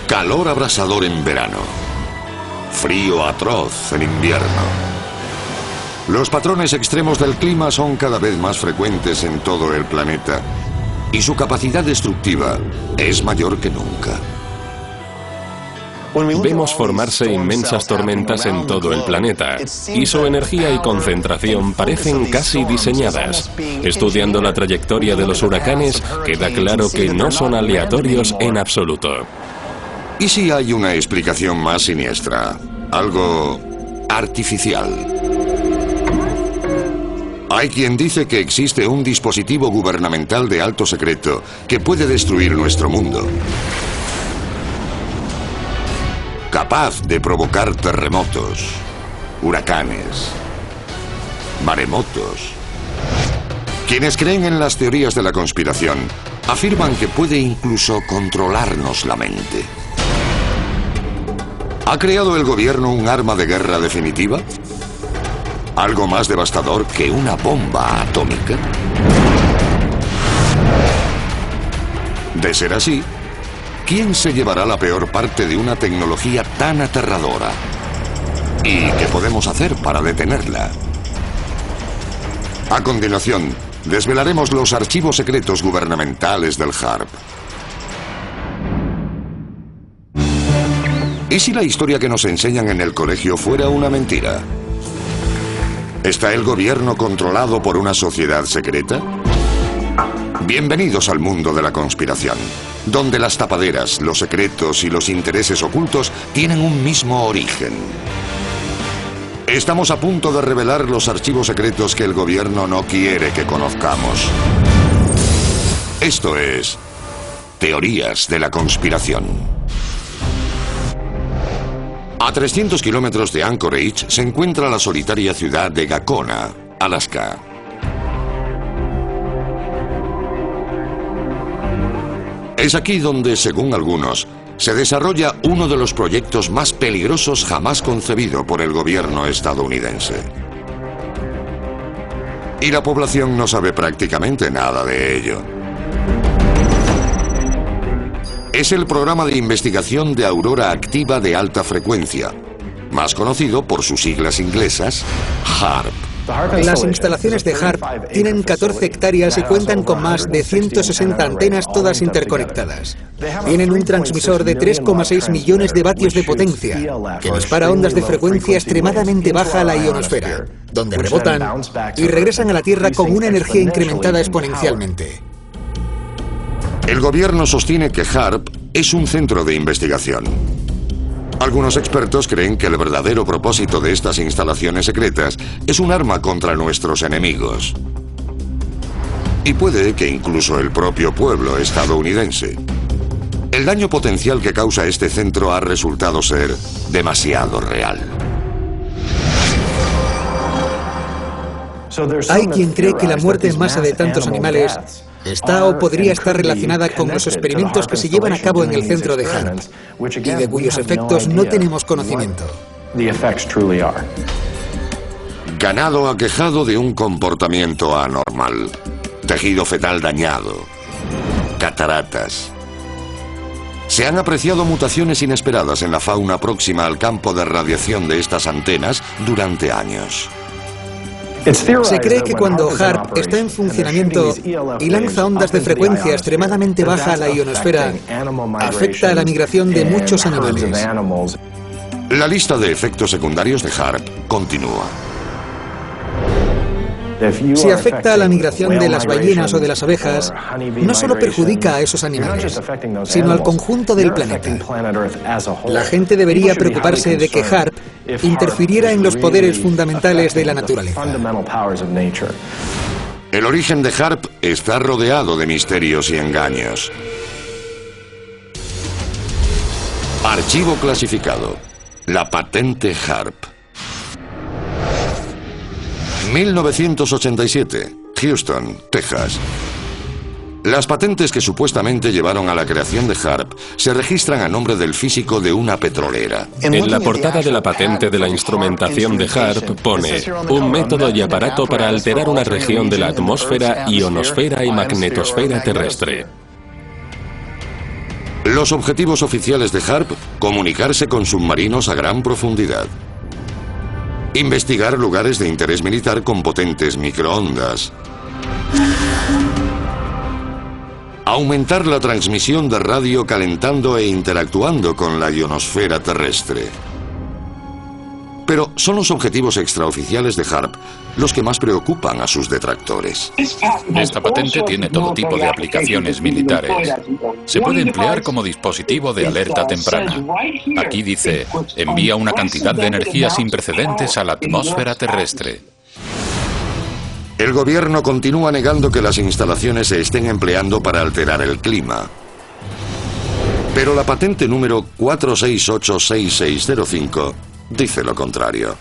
Calor abrasador en verano. Frío atroz en invierno. Los patrones extremos del clima son cada vez más frecuentes en todo el planeta y su capacidad destructiva es mayor que nunca. Vemos formarse inmensas tormentas en todo el planeta y su energía y concentración parecen casi diseñadas. Estudiando la trayectoria de los huracanes, queda claro que no son aleatorios en absoluto. ¿Y si hay una explicación más siniestra? Algo artificial. Hay quien dice que existe un dispositivo gubernamental de alto secreto que puede destruir nuestro mundo. Capaz de provocar terremotos, huracanes, maremotos. Quienes creen en las teorías de la conspiración afirman que puede incluso controlarnos la mente. ¿Ha creado el gobierno un arma de guerra definitiva? ¿Algo más devastador que una bomba atómica? De ser así, ¿quién se llevará la peor parte de una tecnología tan aterradora? ¿Y qué podemos hacer para detenerla? A continuación, desvelaremos los archivos secretos gubernamentales del HAARP. ¿Y si la historia que nos enseñan en el colegio fuera una mentira? ¿Está el gobierno controlado por una sociedad secreta? Bienvenidos al mundo de la conspiración, donde las tapaderas, los secretos y los intereses ocultos tienen un mismo origen. Estamos a punto de revelar los archivos secretos que el gobierno no quiere que conozcamos. Esto es Teorías de la Conspiración. A 300 kilómetros de Anchorage se encuentra la solitaria ciudad de Gacona, Alaska. Es aquí donde, según algunos, se desarrolla uno de los proyectos más peligrosos jamás concebido por el gobierno estadounidense. Y la población no sabe prácticamente nada de ello. Es el programa de investigación de aurora activa de alta frecuencia, más conocido por sus siglas inglesas, HAARP. Las instalaciones de HAARP tienen 14 hectáreas y cuentan con más de 160 antenas todas interconectadas. Tienen un transmisor de 3,6 millones de vatios de potencia, que dispara ondas de frecuencia extremadamente baja a la ionosfera, donde rebotan y regresan a la Tierra con una energía incrementada exponencialmente. El gobierno sostiene que HAARP es un centro de investigación. Algunos expertos creen que el verdadero propósito de estas instalaciones secretas es un arma contra nuestros enemigos. Y puede que incluso el propio pueblo estadounidense. El daño potencial que causa este centro ha resultado ser demasiado real. Hay quien cree que la muerte en masa de tantos animales está o podría estar relacionada con los experimentos que se llevan a cabo en el centro de HAARP y de cuyos efectos no tenemos conocimiento. Ganado aquejado de un comportamiento anormal, tejido fetal dañado, cataratas. Se han apreciado mutaciones inesperadas en la fauna próxima al campo de radiación de estas antenas durante años. Se cree que cuando HAARP está en funcionamiento y lanza ondas de frecuencia extremadamente baja a la ionosfera, afecta a la migración de muchos animales. La lista de efectos secundarios de HAARP continúa. Si afecta a la migración de las ballenas o de las abejas, no solo perjudica a esos animales, sino al conjunto del planeta. La gente debería preocuparse de que HAARP interfiriera en los poderes fundamentales de la naturaleza. El origen de HAARP está rodeado de misterios y engaños. Archivo clasificado. La patente HAARP. 1987, Houston, Texas. Las patentes que supuestamente llevaron a la creación de HAARP se registran a nombre del físico de una petrolera. En la portada de la patente de la instrumentación de HAARP pone un método y aparato para alterar una región de la atmósfera, ionosfera y magnetosfera terrestre. Los objetivos oficiales de HARP: comunicarse con submarinos a gran profundidad, investigar lugares de interés militar con potentes microondas, aumentar la transmisión de radio calentando e interactuando con la ionosfera terrestre. Pero son los objetivos extraoficiales de HARP los que más preocupan a sus detractores. Esta patente tiene todo tipo de aplicaciones militares. Se puede emplear como dispositivo de alerta temprana. Aquí dice, envía una cantidad de energía sin precedentes a la atmósfera terrestre. El gobierno continúa negando que las instalaciones se estén empleando para alterar el clima. Pero la patente número 4686605 dice lo contrario.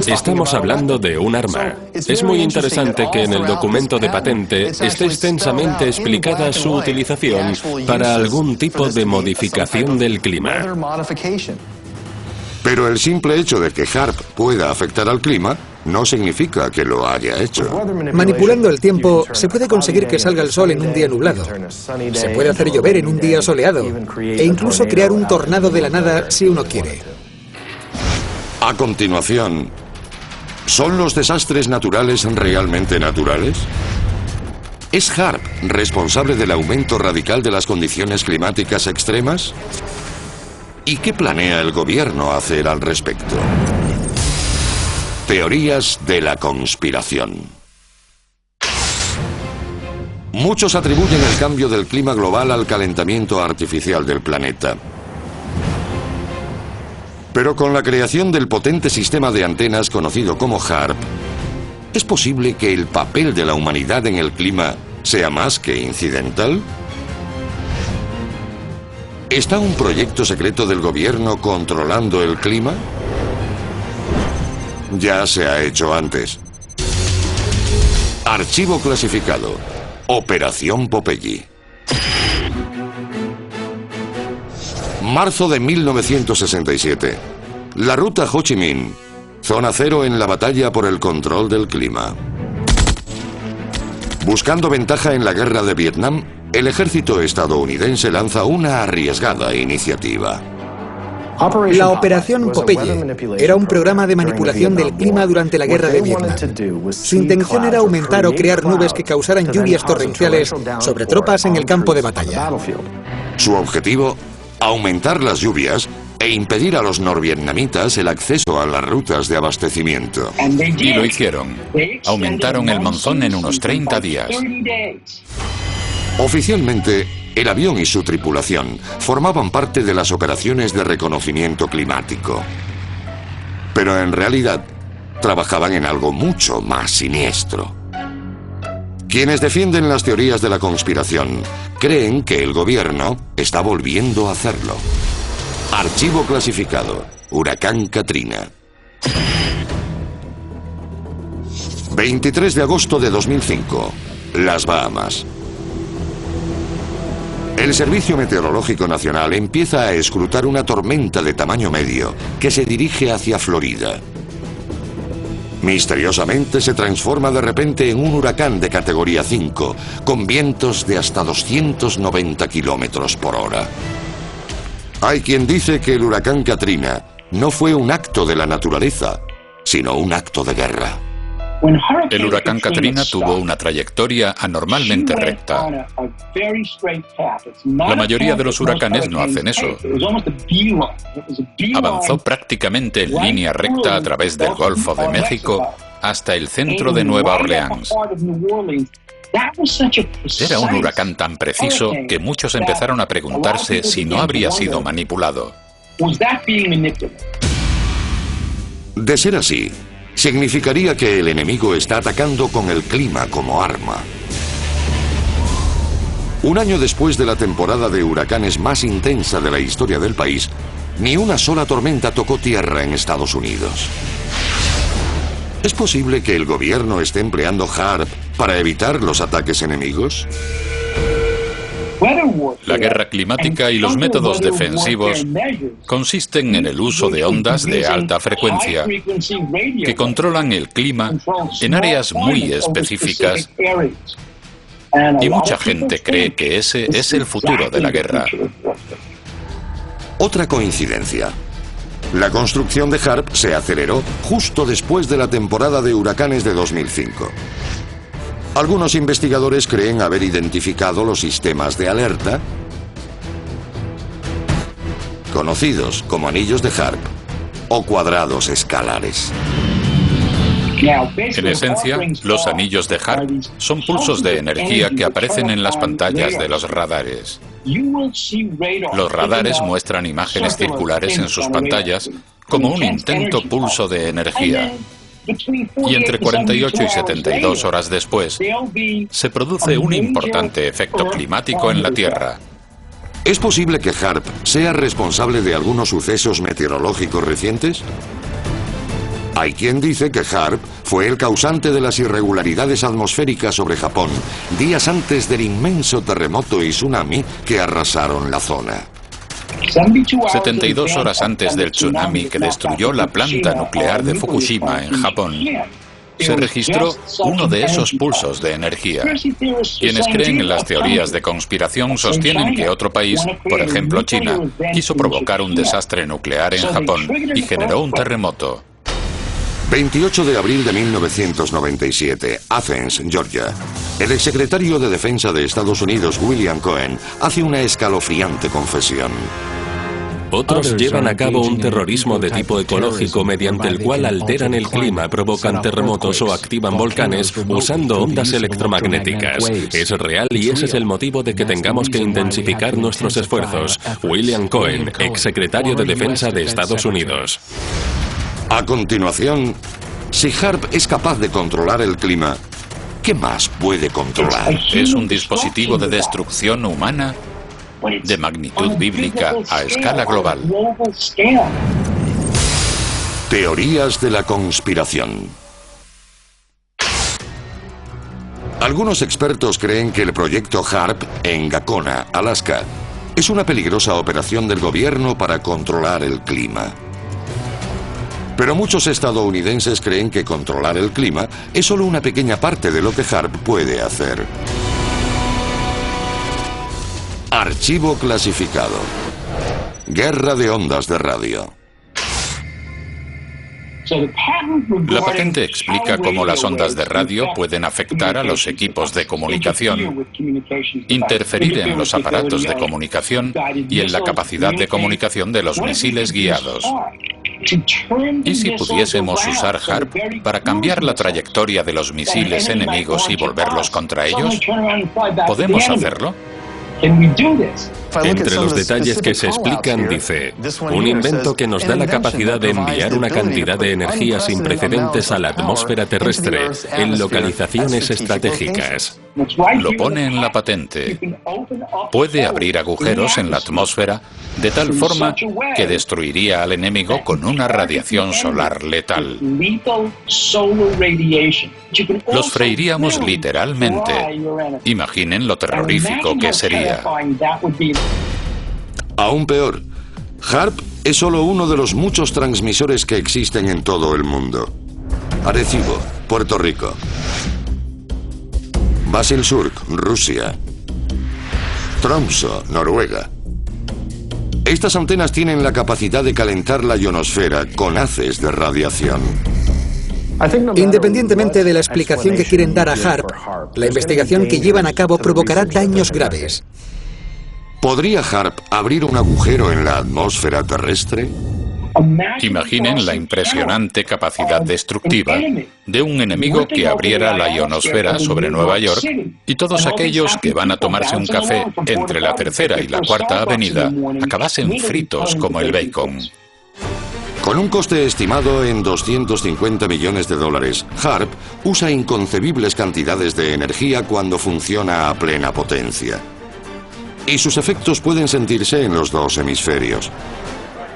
Estamos hablando de un arma. Es muy interesante que en el documento de patente esté extensamente explicada su utilización para algún tipo de modificación del clima. Pero el simple hecho de que HARP pueda afectar al clima no significa que lo haya hecho. Manipulando el tiempo, se puede conseguir que salga el sol en un día nublado. Se puede hacer llover en un día soleado. E incluso crear un tornado de la nada si uno quiere. A continuación, ¿son los desastres naturales realmente naturales? ¿Es HARP responsable del aumento radical de las condiciones climáticas extremas? ¿Y qué planea el gobierno hacer al respecto? Teorías de la conspiración. Muchos atribuyen el cambio del clima global al calentamiento artificial del planeta. Pero con la creación del potente sistema de antenas conocido como HARP, ¿es posible que el papel de la humanidad en el clima sea más que incidental? ¿Está un proyecto secreto del gobierno controlando el clima? Ya se ha hecho antes. Archivo clasificado. Operación Popeye. Marzo de 1967. La ruta Ho Chi Minh. Zona cero en la batalla por el control del clima. Buscando ventaja en la guerra de Vietnam, el ejército estadounidense lanza una arriesgada iniciativa. La Operación Popeye era un programa de manipulación del clima durante la guerra de Vietnam. Su intención era aumentar o crear nubes que causaran lluvias torrenciales sobre tropas en el campo de batalla. Su objetivo: aumentar las lluvias e impedir a los norvietnamitas el acceso a las rutas de abastecimiento. Y lo hicieron. Aumentaron el monzón en unos 30 días. Oficialmente, el avión y su tripulación formaban parte de las operaciones de reconocimiento climático. Pero en realidad, trabajaban en algo mucho más siniestro. Quienes defienden las teorías de la conspiración creen que el gobierno está volviendo a hacerlo. Archivo clasificado. Huracán Katrina. 23 de agosto de 2005. Las Bahamas. El Servicio Meteorológico Nacional empieza a escrutar una tormenta de tamaño medio que se dirige hacia Florida. Misteriosamente se transforma de repente en un huracán de categoría 5, con vientos de hasta 290 kilómetros por hora. Hay quien dice que el huracán Katrina no fue un acto de la naturaleza, sino un acto de guerra. El huracán Katrina tuvo una trayectoria anormalmente recta. La mayoría de los huracanes no hacen eso. Avanzó prácticamente en línea recta a través del Golfo de México hasta el centro de Nueva Orleans. Era un huracán tan preciso que muchos empezaron a preguntarse si no habría sido manipulado. De ser así, significaría que el enemigo está atacando con el clima como arma. Un año después de la temporada de huracanes más intensa de la historia del país, ni una sola tormenta tocó tierra en Estados Unidos. ¿Es posible que el gobierno esté empleando HARP para evitar los ataques enemigos? La guerra climática y los métodos defensivos consisten en el uso de ondas de alta frecuencia que controlan el clima en áreas muy específicas Y mucha gente cree que ese es el futuro de la guerra. Otra coincidencia. La construcción de HAARP se aceleró justo después de la temporada de huracanes de 2005. Algunos investigadores creen haber identificado los sistemas de alerta, conocidos como anillos de HAARP o cuadrados escalares. En esencia, los anillos de HAARP son pulsos de energía que aparecen en las pantallas de los radares. Los radares muestran imágenes circulares en sus pantallas como un intento pulso de energía. Y entre 48 y 72 horas después, se produce un importante efecto climático en la Tierra. ¿Es posible que HAARP sea responsable de algunos sucesos meteorológicos recientes? Hay quien dice que HAARP fue el causante de las irregularidades atmosféricas sobre Japón, días antes del inmenso terremoto y tsunami que arrasaron la zona. 72 horas antes del tsunami que destruyó la planta nuclear de Fukushima en Japón, se registró uno de esos pulsos de energía. Quienes creen en las teorías de conspiración sostienen que otro país, por ejemplo China, quiso provocar un desastre nuclear en Japón y generó un terremoto. 28 de abril de 1997, Athens, Georgia. El exsecretario de Defensa de Estados Unidos, William Cohen, hace una escalofriante confesión. Otros llevan a cabo un terrorismo de tipo ecológico mediante el cual alteran el clima, provocan terremotos o activan volcanes usando ondas electromagnéticas. Es real y ese es el motivo de que tengamos que intensificar nuestros esfuerzos. William Cohen, exsecretario de Defensa de Estados Unidos. A continuación, si HAARP es capaz de controlar el clima, ¿qué más puede controlar? Es un dispositivo de destrucción humana de magnitud bíblica a escala global. Teorías de la conspiración. Algunos expertos creen que el proyecto HAARP en Gakona, Alaska, es una peligrosa operación del gobierno para controlar el clima. Pero muchos estadounidenses creen que controlar el clima es solo una pequeña parte de lo que HAARP puede hacer. Archivo clasificado. Guerra de ondas de radio. La patente explica cómo las ondas de radio pueden afectar a los equipos de comunicación, interferir en los aparatos de comunicación y en la capacidad de comunicación de los misiles guiados. ¿Y si pudiésemos usar HAARP para cambiar la trayectoria de los misiles enemigos y volverlos contra ellos? ¿Podemos hacerlo? Entre los detalles que se explican dice, un invento que nos da la capacidad de enviar una cantidad de energía sin precedentes a la atmósfera terrestre en localizaciones estratégicas. Lo pone en la patente. Puede abrir agujeros en la atmósfera de tal forma que destruiría al enemigo con una radiación solar letal. Los freiríamos literalmente. Imaginen lo terrorífico que sería. Aún peor, HAARP es solo uno de los muchos transmisores que existen en todo el mundo. Arecibo, Puerto Rico. Basilsurk, Rusia. Tromsø, Noruega. Estas antenas tienen la capacidad de calentar la ionosfera con haces de radiación. Independientemente de la explicación que quieren dar a HAARP, la investigación que llevan a cabo provocará daños graves. ¿Podría HAARP abrir un agujero en la atmósfera terrestre? Imaginen la impresionante capacidad destructiva de un enemigo que abriera la ionosfera sobre Nueva York y todos aquellos que van a tomarse un café entre la Tercera y la Cuarta Avenida acabasen fritos como el bacon. Con un coste estimado en 250 millones de dólares, HAARP usa inconcebibles cantidades de energía cuando funciona a plena potencia. Y sus efectos pueden sentirse en los dos hemisferios.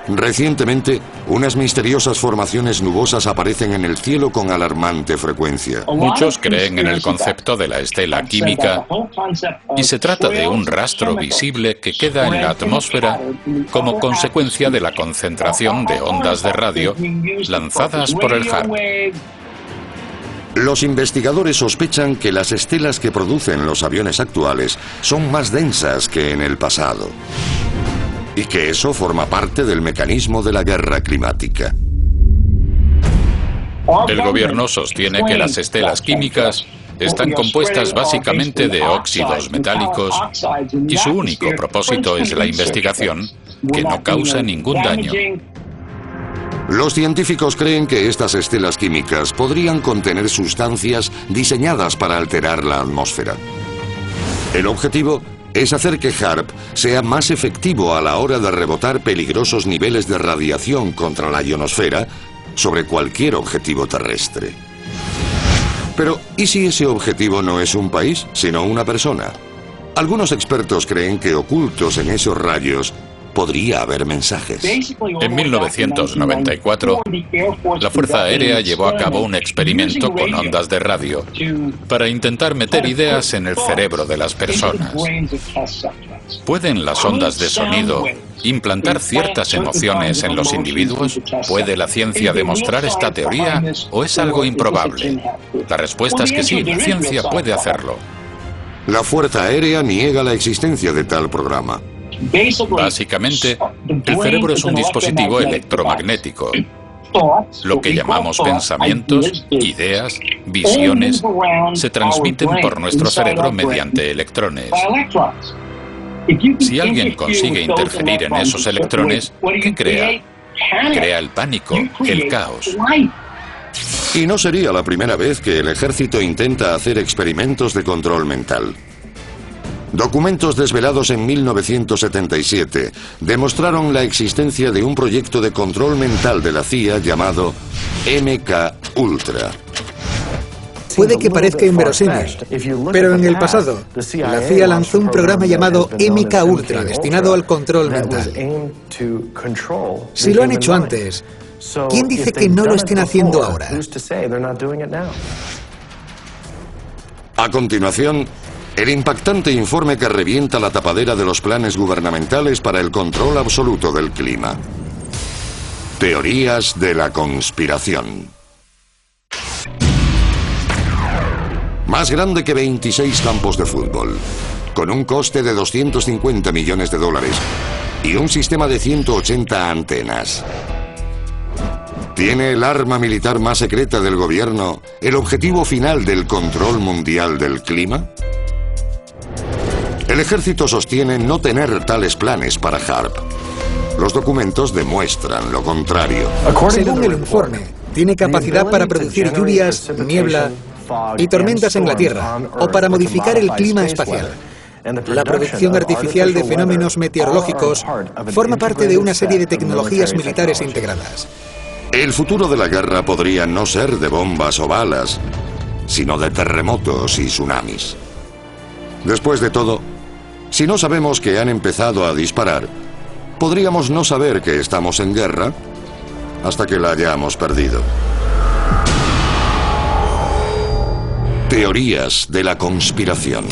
Recientemente, unas misteriosas formaciones nubosas aparecen en el cielo con alarmante frecuencia. Muchos creen en el concepto de la estela química y se trata de un rastro visible que queda en la atmósfera como consecuencia de la concentración de ondas de radio lanzadas por el HAARP. Los investigadores sospechan que las estelas que producen los aviones actuales son más densas que en el pasado, y que eso forma parte del mecanismo de la guerra climática. El gobierno sostiene que las estelas químicas están compuestas básicamente de óxidos metálicos y su único propósito es la investigación, que no causa ningún daño. Los científicos creen que estas estelas químicas podrían contener sustancias diseñadas para alterar la atmósfera. El objetivo es hacer que HAARP sea más efectivo a la hora de rebotar peligrosos niveles de radiación contra la ionosfera sobre cualquier objetivo terrestre. Pero, ¿y si ese objetivo no es un país, sino una persona? Algunos expertos creen que ocultos en esos rayos podría haber mensajes. En 1994, la Fuerza Aérea llevó a cabo un experimento con ondas de radio para intentar meter ideas en el cerebro de las personas. ¿Pueden las ondas de sonido implantar ciertas emociones en los individuos? ¿Puede la ciencia demostrar esta teoría o es algo improbable? La respuesta es que sí, la ciencia puede hacerlo. La Fuerza Aérea niega la existencia de tal programa. Básicamente, el cerebro es un dispositivo electromagnético. Lo que llamamos pensamientos, ideas, visiones, se transmiten por nuestro cerebro mediante electrones. Si alguien consigue interferir en esos electrones, ¿qué crea? Crea el pánico, el caos. Y no sería la primera vez que el ejército intenta hacer experimentos de control mental. Documentos desvelados en 1977 demostraron la existencia de un proyecto de control mental de la CIA llamado MK-Ultra. Puede que parezca inverosímil, pero en el pasado, la CIA lanzó un programa llamado MK-Ultra destinado al control mental. Si lo han hecho antes, ¿quién dice que no lo estén haciendo ahora? A continuación, el impactante informe que revienta la tapadera de los planes gubernamentales para el control absoluto del clima. Teorías de la conspiración. Más grande que 26 campos de fútbol, con un coste de 250 millones de dólares y un sistema de 180 antenas. ¿Tiene el arma militar más secreta del gobierno el objetivo final del control mundial del clima? El ejército sostiene no tener tales planes para HAARP. Los documentos demuestran lo contrario. Según el informe, tiene capacidad para producir lluvias, niebla y tormentas en la Tierra, o para modificar el clima espacial. La producción artificial de fenómenos meteorológicos forma parte de una serie de tecnologías militares integradas. El futuro de la guerra podría no ser de bombas o balas, sino de terremotos y tsunamis. Después de todo, si no sabemos que han empezado a disparar, podríamos no saber que estamos en guerra hasta que la hayamos perdido. Teorías de la conspiración.